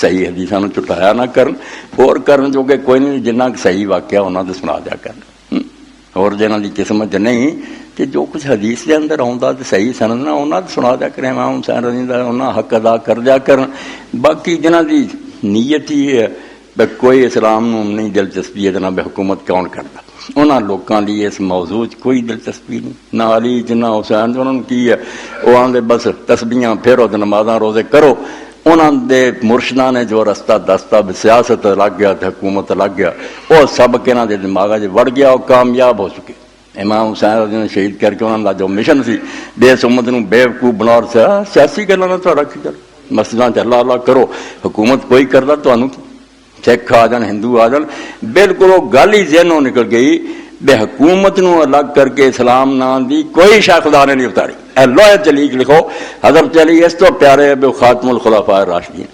सही हदीसां नूं झुठाया ना करन, होर करन जोगे कोई नहीं, जिन्ना सही वाक्या उन्हां दे सुना दिया करन। होर जिन्हां दी किस्मत च नहीं कि जो कुछ हदीस के अंदर आउंदा ते सही सनद ना उन्हां दे सुना दिया करें, इमाम हुसैन रज़ी दा उन्हां हक अदा कर दिया करन। बाकी जिन्हां दी नीयत ही है भी कोई इस्लाम नूं नहीं दिलचस्पी है, जनाब हुकूमत कौन करता, उन्हां लोकां दी इस मौजू च कोई दिलचस्पी नहीं, ना अली च ना हुसैन च। उन्हां नूं की है, वो आंदे बस तस्बीहां फेरो ते नमाज़ां रोज़े करो। उन्हां दे मुर्शदां ने जो रस्ता दस्ता सियासत लग गया ते हुकूमत लग गया, वो सब के इन्हां दे दिमागां च वड़ गया, वो कामयाब हो चुके। इमाम हुसैन रज़ी ने शहीद करके उन्हां दा जो मिशन सी देश उम्मत नूं बेवकूफ बनाउण, सियासी गल्लां नाल तुहाडा की गल, मस्जिदां च अल्लाह अल्लाह करो, हुकूमत कोई करदा तुहानूं, सिख आ जान हिंदू आ जान, बिल्कुल वो गल ही ज़हनों निकल गई बे हुकूमत नूं अलग करके इस्लाम नाम दी कोई शा खुदा ने नहीं उतारी। लोहे च लिख लिखो, हज़रत अली इस तो प्यारे बे खातमुल खुलाफा राशिदीन।